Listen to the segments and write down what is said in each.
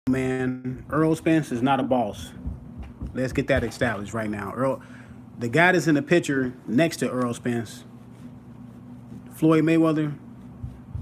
man, Earl Spence is not a boss. Let's get that established right now. The guy that's in the picture next to Earl Spence, Floyd Mayweather,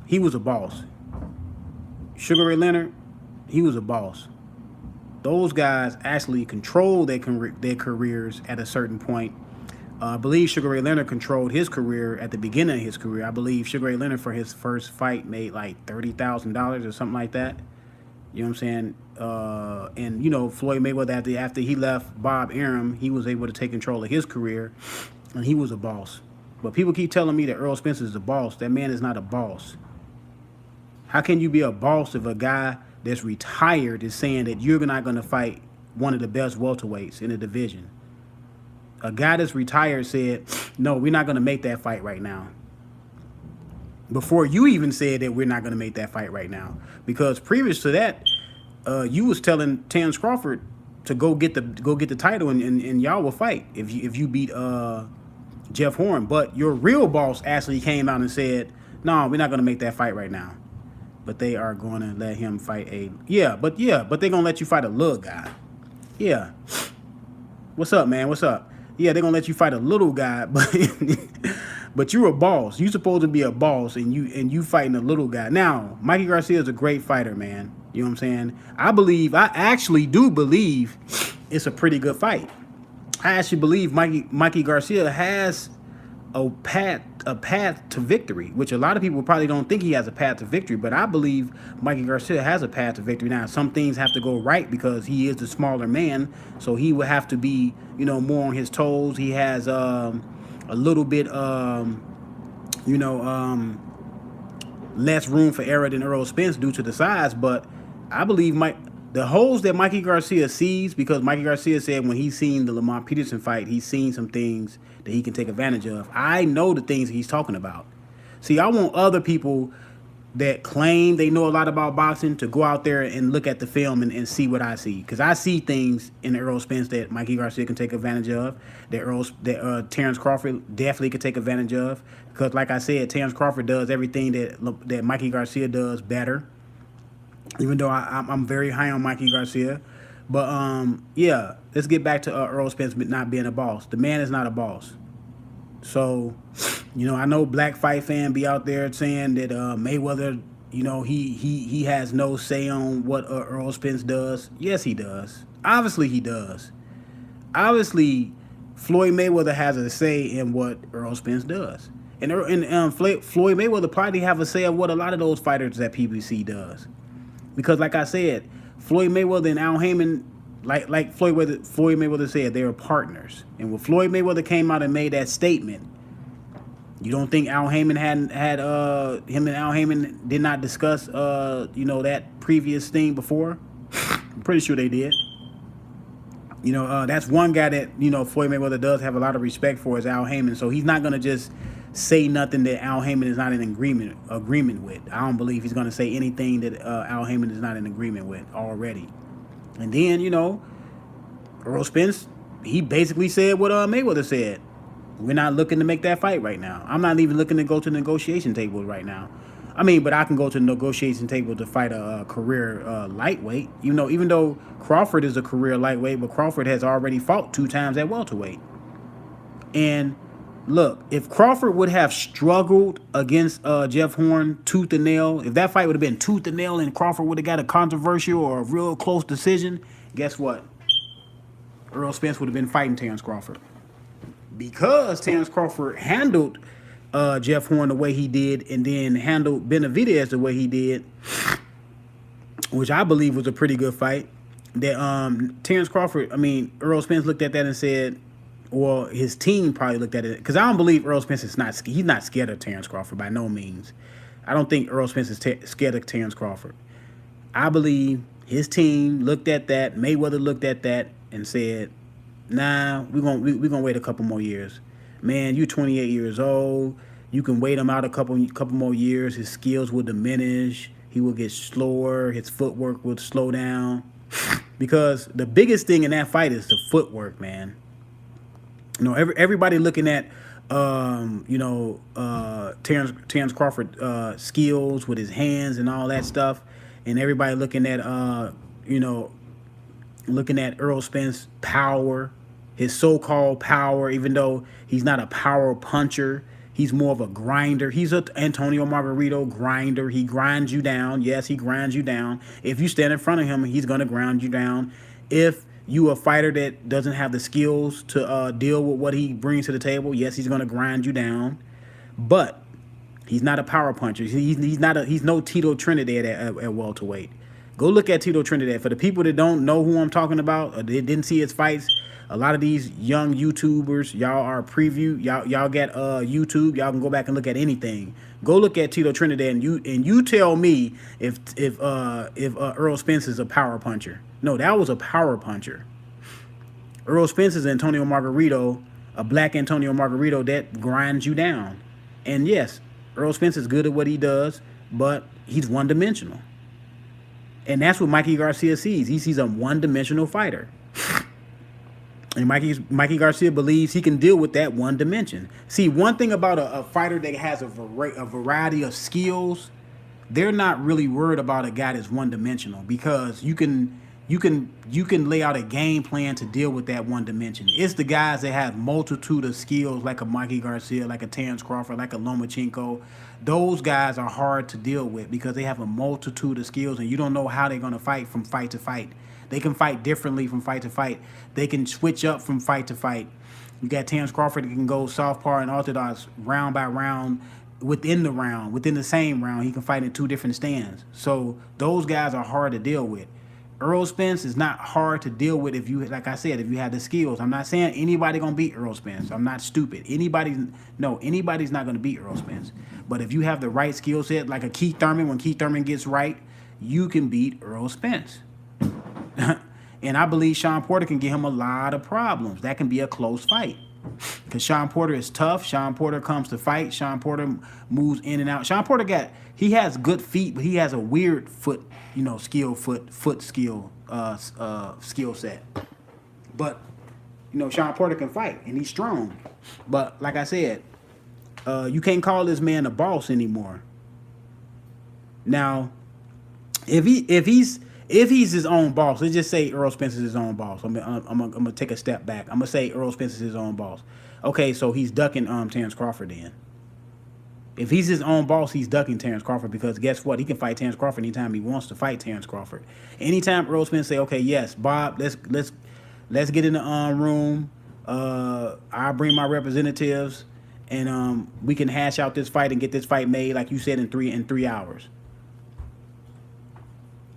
he was a boss. Sugar Ray Leonard, he was a boss. Those guys actually controlled their careers at a certain point. I believe Sugar Ray Leonard controlled his career at the beginning of his career. I believe Sugar Ray Leonard for his first fight made like $30,000 or something like that. You know what I'm saying? And Floyd Mayweather after he left Bob Arum, he was able to take control of his career, and he was a boss. But people keep telling me that Earl Spence is a boss. That man is not a boss. How can you be a boss if a guy that's retired is saying that you're not going to fight one of the best welterweights in the division? A guy that's retired said, "No, we're not going to make that fight right now." Before you even said that we're not going to make that fight right now, because previous to that, you was telling Terrence Crawford to go get the title and y'all will fight if you beat Jeff Horn. But your real boss actually came out and said, "No, we're not going to make that fight right now." But they are going to let him fight but they're going to let you fight a little guy. Yeah. What's up, man? What's up? Yeah, they're going to let you fight a little guy, but you're a boss. You're supposed to be a boss, and you fighting a little guy. Now, Mikey Garcia is a great fighter, man. You know what I'm saying? I actually do believe it's a pretty good fight. I actually believe Mikey Garcia has a path to victory, which a lot of people probably don't think he has a path to victory, but I believe Mikey Garcia has a path to victory. Now, some things have to go right because he is the smaller man, so he would have to be, more on his toes. He has a little bit, less room for error than Errol Spence due to the size, but I believe the holes that Mikey Garcia sees, because Mikey Garcia said when he's seen the Lamont Peterson fight, he's seen some things that he can take advantage of. I know the things he's talking about. See, I want other people that claim they know a lot about boxing to go out there and look at the film and see what I see. Because I see things in Errol Spence that Mikey Garcia can take advantage of, that Terrence Crawford definitely could take advantage of. Because like I said, Terrence Crawford does everything that Mikey Garcia does better. Even though I'm very high on Mikey Garcia. But, let's get back to Earl Spence not being a boss. The man is not a boss. So, I know Black Fight Fan be out there saying that Mayweather, he has no say on what Earl Spence does. Yes, he does. Obviously, he does. Obviously, Floyd Mayweather has a say in what Earl Spence does. And Floyd Mayweather probably have a say of what a lot of those fighters at PBC does. Because like I said, Floyd Mayweather and Al Haymon, like Floyd Mayweather said, they were partners. And when Floyd Mayweather came out and made that statement, you don't think Al Haymon had him and Al Haymon did not discuss that previous thing before? I'm pretty sure they did. That's one guy that Floyd Mayweather does have a lot of respect for, is Al Haymon. So he's not gonna just say nothing that Al Haymon is not in agreement with. I don't believe he's gonna say anything that Al Haymon is not in agreement with already. And then Earl Spence, he basically said what Mayweather said. We're not looking to make that fight right now. I'm not even looking to go to the negotiation table right now. I mean, but I can go to the negotiation table to fight a career lightweight. Even though Crawford is a career lightweight, but Crawford has already fought 2 times at welterweight. And look, if Crawford would have struggled against Jeff Horn tooth and nail, if that fight would have been tooth and nail and Crawford would have got a controversial or a real close decision, guess what? Earl Spence would have been fighting Terrence Crawford. Because Terrence Crawford handled Jeff Horn the way he did, and then handled Benavidez the way he did, which I believe was a pretty good fight. That Earl Spence looked at that and said, well, his team probably looked at it, because I don't believe Earl Spence he's not scared of Terrence Crawford by no means. I don't think Earl Spence is scared of Terrence Crawford. I believe his team looked at that, Mayweather looked at that and said, nah, we're gonna wait a couple more years. Man, you're 28 years old. You can wait him out a couple more years. His skills will diminish. He will get slower. His footwork will slow down. Because the biggest thing in that fight is the footwork, man. Everybody looking at Terrence Crawford skills with his hands and all that stuff, and everybody looking at you know, looking at Errol Spence power, his so-called power, even though he's not a power puncher, he's more of a grinder. He's a Antonio Margarito grinder. He grinds you down. Yes, he grinds you down. If you stand in front of him, he's gonna grind you down. If you a fighter that doesn't have the skills to deal with what he brings to the table, yes, he's gonna grind you down. But he's not a power puncher. He's no Tito Trinidad at welterweight. Go look at Tito Trinidad. For the people that don't know who I'm talking about, or they didn't see his fights, a lot of these young YouTubers, y'all are preview. Y'all get YouTube. Y'all can go back and look at anything. Go look at Tito Trinidad and you tell me if Errol Spence is a power puncher. No, that was a power puncher. Errol Spence is Antonio Margarito, a black Antonio Margarito that grinds you down. And yes, Errol Spence is good at what he does, but he's one-dimensional. And that's what Mikey Garcia sees. He sees a one-dimensional fighter. And Mikey Garcia believes he can deal with that one dimension. See, one thing about a fighter that has a variety of skills, they're not really worried about a guy that's one-dimensional, because you can lay out a game plan to deal with that one dimension. It's the guys that have multitude of skills, like a Mikey Garcia, like a Terence Crawford, like a Lomachenko. Those guys are hard to deal with because they have a multitude of skills, and you don't know how they're going to fight from fight to fight. They can fight differently from fight to fight. They can switch up from fight to fight. You got Terence Crawford that can go southpaw and orthodox round by round, within the same round. He can fight in two different stands. So those guys are hard to deal with. Errol Spence is not hard to deal with if you, like I said, if you have the skills. I'm not saying anybody gonna beat Errol Spence. I'm not stupid. Anybody's not gonna beat Errol Spence. But if you have the right skill set, like a Keith Thurman, when Keith Thurman gets right, you can beat Errol Spence. And I believe Sean Porter can give him a lot of problems. That can be a close fight. Because Sean Porter is tough. Sean Porter comes to fight. Sean Porter moves in and out. Sean Porter he has good feet, but he has a weird foot skill set. But, Sean Porter can fight, and he's strong. But like I said, you can't call this man a boss anymore. Now, if he's his own boss, let's just say Errol Spence is his own boss. I'm gonna take a step back. I'm gonna say Errol Spence is his own boss. Okay, so he's ducking Terence Crawford then. If he's his own boss, he's ducking Terence Crawford, because guess what? He can fight Terence Crawford anytime he wants to fight Terence Crawford. Anytime Errol Spence say, okay, yes, Bob, let's get in the room. I'll bring my representatives, and we can hash out this fight and get this fight made, like you said, in 3 hours.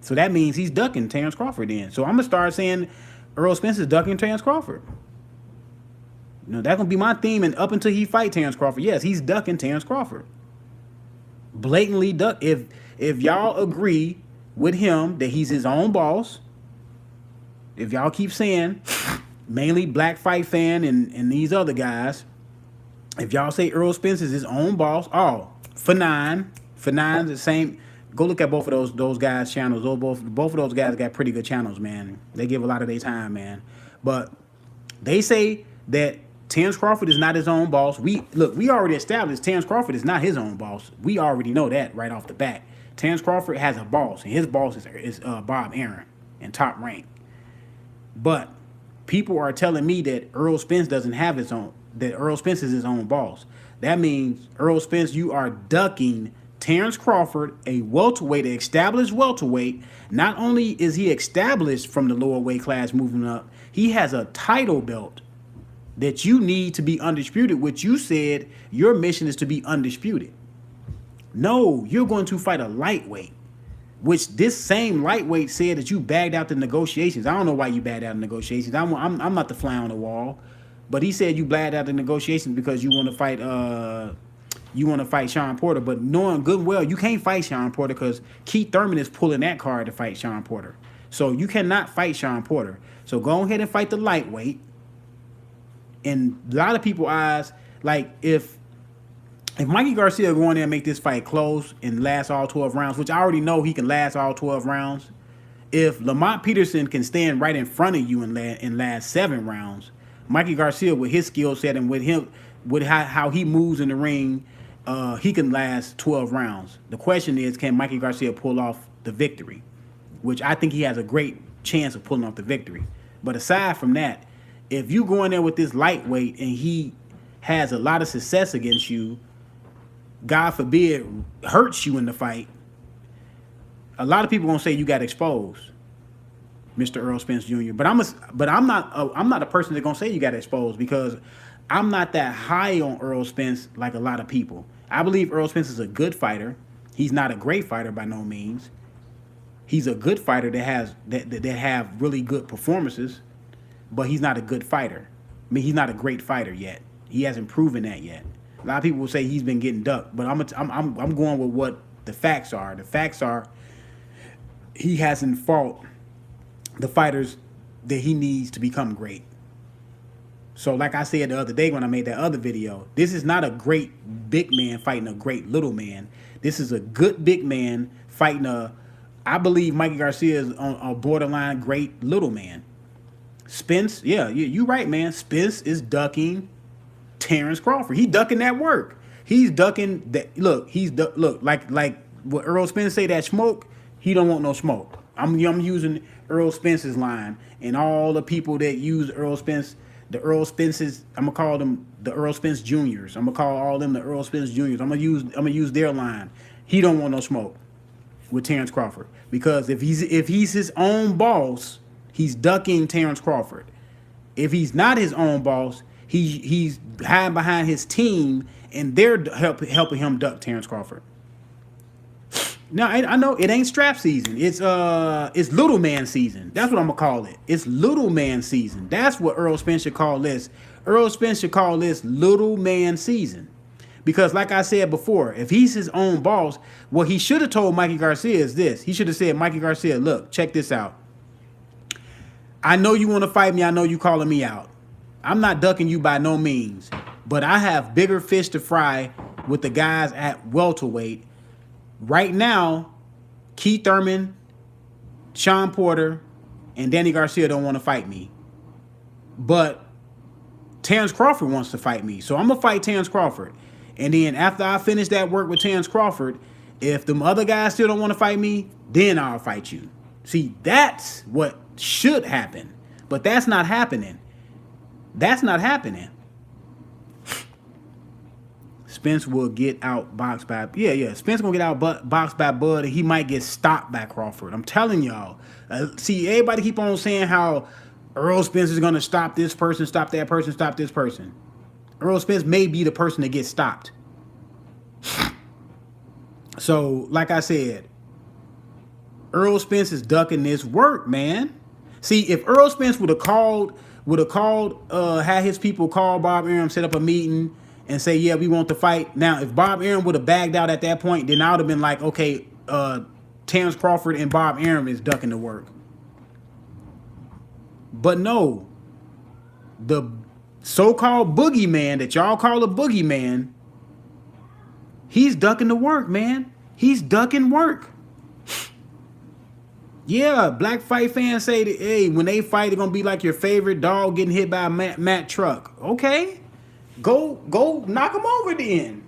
So that means he's ducking Terence Crawford then. So I'm going to start saying Errol Spence is ducking Terence Crawford. That's going to be my theme, and up until he fight Terence Crawford, yes, he's ducking Terence Crawford. Blatantly duck. If y'all agree with him that he's his own boss, if y'all keep saying, mainly Black Fight Fan and these other guys, if y'all say Errol Spence is his own boss, for nine the same. Go look at both of those guys' channels. Both of those guys got pretty good channels, man. They give a lot of their time, man. But they say that Terence Crawford is not his own boss. We already established Terence Crawford is not his own boss. We already know that right off the bat. Terence Crawford has a boss, and his boss is Bob Arum in Top Rank. But people are telling me that Errol Spence doesn't have his own. That Errol Spence is his own boss. That means Errol Spence, you are ducking Terence Crawford, a welterweight, an established welterweight. Not only is he established from the lower weight class moving up, he has a title belt that you need to be undisputed, which you said your mission is to be undisputed. No, you're going to fight a lightweight, which this same lightweight said that you bagged out the negotiations. I don't know why you bagged out the negotiations. I'm not the fly on the wall, but he said you bagged out the negotiations because you want to fight Sean Porter. But knowing good and well, you can't fight Sean Porter because Keith Thurman is pulling that card to fight Sean Porter. So you cannot fight Sean Porter. So go ahead and fight the lightweight. And a lot of people's eyes, like if Mikey Garcia go in there and make this fight close and last all 12 rounds, which I already know he can last all 12 rounds. If Lamont Peterson can stand right in front of you and last 7 rounds, Mikey Garcia with his skill set and with how he moves in the ring, he can last 12 rounds. The question is, can Mikey Garcia pull off the victory? which I think he has a great chance of pulling off the victory. But aside from that, if you go in there with this lightweight and he has a lot of success against you, God forbid, hurts you in the fight, a lot of people gonna say you got exposed, Mr. Errol Spence Jr. But I'm not a person that's gonna say you got exposed, because I'm not that high on Errol Spence like a lot of people. I believe Errol Spence is a good fighter. He's not a great fighter by no means. He's a good fighter that have really good performances, but he's not a good fighter. I mean, he's not a great fighter yet. He hasn't proven that yet. A lot of people will say he's been getting ducked, but I'm going with what the facts are. The facts are he hasn't fought the fighters that he needs to become great. So like I said the other day when I made that other video, this is not a great big man fighting a great little man. This is a good big man fighting I believe Mikey Garcia is on a borderline great little man. Spence, yeah, you right, man. Spence is ducking Terrence Crawford. He's ducking that work. He's ducking that. Look, like what Errol Spence say, that smoke. He don't want no smoke. I'm using Errol Spence's line, and all the people that use Errol Spence, the Errol Spences, I'm gonna call them the Errol Spence Juniors. I'm gonna call all them the Errol Spence Juniors. I'm gonna use their line. He don't want no smoke with Terrence Crawford, because if he's his own boss, he's ducking Terrence Crawford. If he's not his own boss, he's hiding behind his team, and they're helping him duck Terrence Crawford. Now I know it ain't strap season. It's little man season. That's what I'm gonna call it. It's little man season. That's what Errol Spence should call this. Errol Spence should call this little man season. Because like I said before, if he's his own boss, what he should have told Mikey Garcia is this. He should have said, Mikey Garcia, look, check this out. I know you want to fight me. I know you calling me out. I'm not ducking you by no means. But I have bigger fish to fry with the guys at welterweight. Right now, Keith Thurman, Sean Porter, and Danny Garcia don't want to fight me. But Terrence Crawford wants to fight me. So I'm going to fight Terrence Crawford. And then after I finish that work with Terrence Crawford, if them other guys still don't want to fight me, then I'll fight you. See, that's what should happen. But that's not happening. That's not happening. Spence will get out boxed by... Yeah. Spence going to get out boxed by Bud, and he might get stopped by Crawford. I'm telling y'all. See, everybody keep on saying how Errol Spence is going to stop this person, stop that person, stop this person. Errol Spence may be the person that gets stopped. So, like I said, Errol Spence is ducking this work, man. See, if Errol Spence would have had his people call Bob Arum, set up a meeting, and say, yeah, we want to fight. Now, if Bob Arum would have bagged out at that point, then I would have been like, okay, Terrence Crawford and Bob Arum is ducking the work. But no, the so-called boogeyman that y'all call a boogeyman, he's ducking the work, man. He's ducking work. Yeah, black fight fans say that, hey, when they fight, it's going to be like your favorite dog getting hit by a Mack truck. Okay, go knock him over then.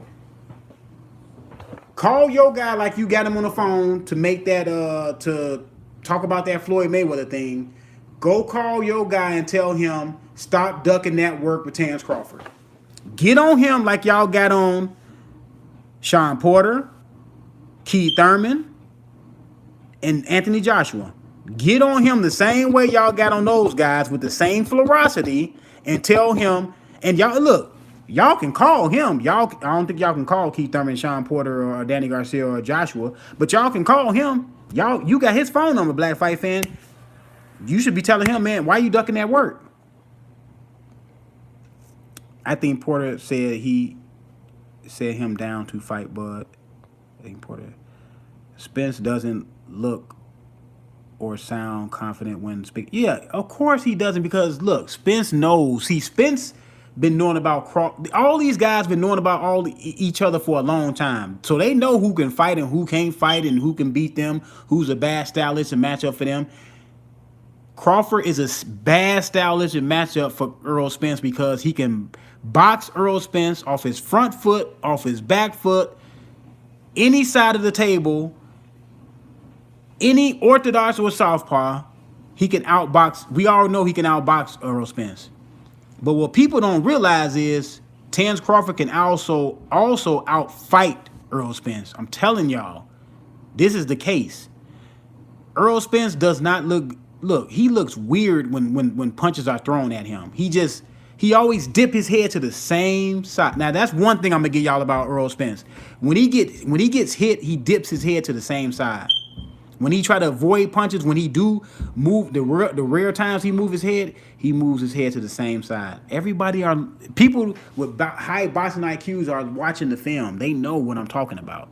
Call your guy like you got him on the phone to make that, to talk about that Floyd Mayweather thing. Go call your guy and tell him, stop ducking that work with Terrence Crawford. Get on him like y'all got on Sean Porter, Keith Thurman, and Anthony Joshua. Get on him the same way y'all got on those guys with the same ferocity, and tell him, and y'all, look, y'all can call him. I don't think y'all can call Keith Thurman, Sean Porter, or Danny Garcia, or Joshua, but y'all can call him. You got his phone number, black fight fan. You should be telling him, man, why you ducking that work? I think Porter said he set him down to fight Bud. I think Porter. Spence doesn't look or sound confident when speaking. Yeah, of course he doesn't, because look, Spence knows. See, Spence been knowing about all these guys been knowing about each other for a long time. So they know who can fight and who can't fight and who can beat them, who's a bad stylistic matchup for them. Crawford is a bad stylistic matchup for Errol Spence because he can box Errol Spence off his front foot, off his back foot, any side of the table, Any orthodox or southpaw, he can outbox. We all know he can outbox Errol Spence. But what people don't realize is Terence Crawford can also outfight Errol Spence. I'm telling y'all, this is the case. Errol Spence does not look. He looks weird when punches are thrown at him. He always dip his head to the same side. Now that's one thing I'm gonna give y'all about Errol Spence. When he gets hit, he dips his head to the same side. When he try to avoid punches, when he do move the rare times he moves his head to the same side. People with high boxing IQs are watching the film. They know what I'm talking about.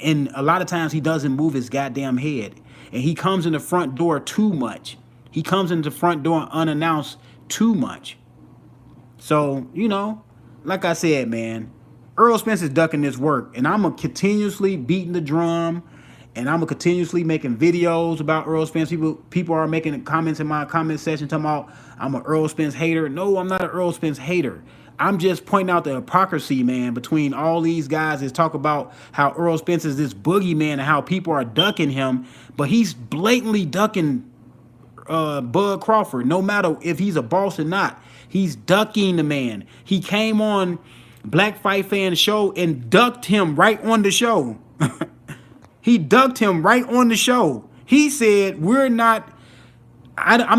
And a lot of times he doesn't move his goddamn head. And he comes in the front door too much. He comes into the front door unannounced too much. So, like I said, man, Errol Spence is ducking this work. And I'm going to continuously beating the drum. And I'm continuously making videos about Errol Spence. People are making comments in my comment section talking about I'm an Errol Spence hater. No, I'm not an Errol Spence hater. I'm just pointing out the hypocrisy, man, between all these guys that talk about how Errol Spence is this boogeyman and how people are ducking him. But he's blatantly ducking Bud Crawford, no matter if he's a boss or not. He's ducking the man. He came on Black Fight Fan show and ducked him right on the show. He ducked him right on the show. He said, I'm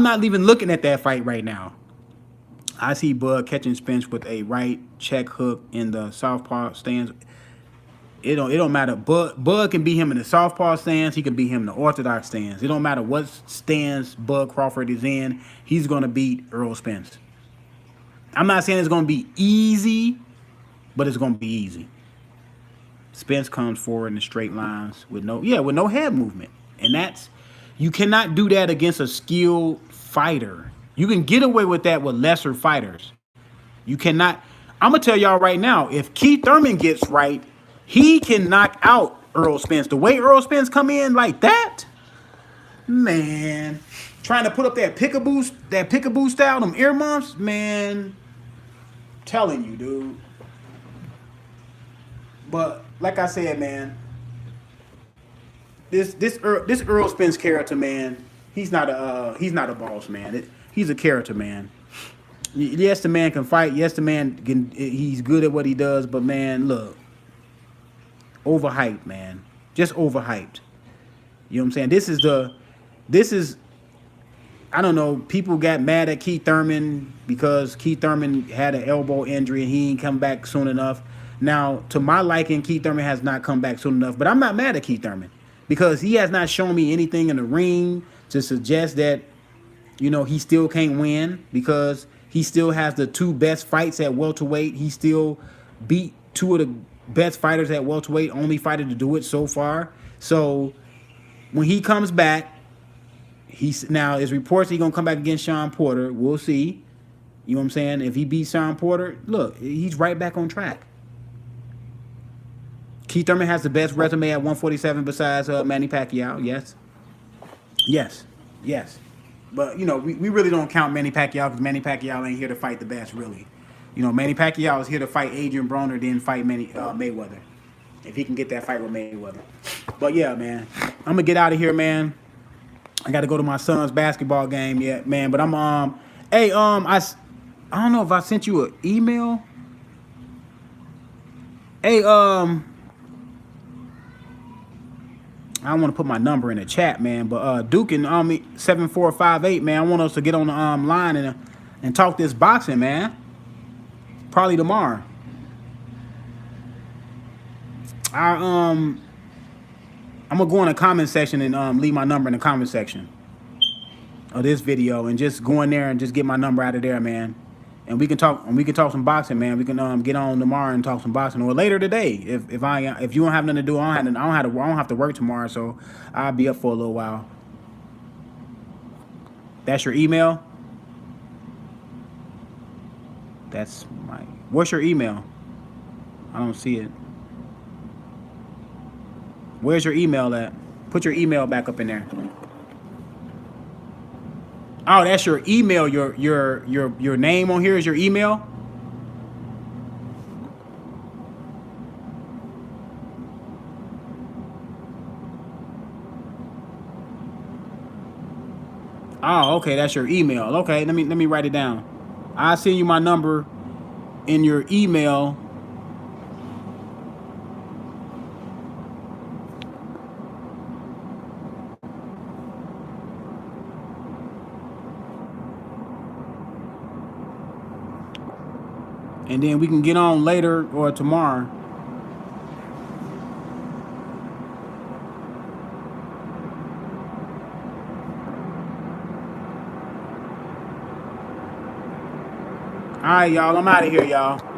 not even looking at that fight right now. I see Bud catching Spence with a right check hook in the southpaw stance. It don't matter. Bud can beat him in the southpaw stance. He can beat him in the orthodox stance. It don't matter what stance Bud Crawford is in. He's going to beat Errol Spence. I'm not saying it's going to be easy, but it's going to be easy. Spence comes forward in the straight lines with no head movement. And you cannot do that against a skilled fighter. You can get away with that with lesser fighters. You cannot. I'm going to tell y'all right now, if Keith Thurman gets right, he can knock out Errol Spence. The way Errol Spence come in like that, man, trying to put up that pickaboo style, them ear muffs, man, telling you, dude. But like I said, man, this Errol Spence character, man, he's not a boss, man. He's a character, man. Yes, the man can fight. Yes, the man he's good at what he does. But man, look, overhyped, man, just overhyped. You know what I'm saying? This is. I don't know. People got mad at Keith Thurman because Keith Thurman had an elbow injury and he ain't come back soon enough. Now, to my liking, Keith Thurman has not come back soon enough. But I'm not mad at Keith Thurman because he has not shown me anything in the ring to suggest that, he still can't win because he still has the two best fights at welterweight. He still beat two of the best fighters at welterweight, only fighter to do it so far. So when he comes back, now there's reports he's going to come back against Sean Porter. We'll see. You know what I'm saying? If he beats Sean Porter, look, he's right back on track. Keith Thurman has the best resume at 147 besides Manny Pacquiao. Yes. But, we really don't count Manny Pacquiao because Manny Pacquiao ain't here to fight the best, really. Manny Pacquiao is here to fight Adrian Broner, then fight Mayweather. If he can get that fight with Mayweather. But, yeah, man. I'm going to get out of here, man. I got to go to my son's basketball game yet, man. But I'm, I don't know if I sent you an email. Hey, I don't want to put my number in the chat, man, but Duke and 7458, man, I want us to get on the line and talk this boxing, man. Probably tomorrow. I'm gonna go in the comment section and leave my number in the comment section of this video and just go in there and just get my number out of there, man. And we can talk some boxing, man. We can get on tomorrow and talk some boxing, or later today. If you don't have nothing to do, I don't have to work tomorrow, so I'll be up for a little while. That's your email? What's your email? I don't see it. Where's your email at? Put your email back up in there. Oh, that's your email. Your name on here is your email. Oh, okay, that's your email. Okay, let me write it down. I'll send you my number in your email. And then we can get on later or tomorrow. All right, y'all. I'm out of here, y'all.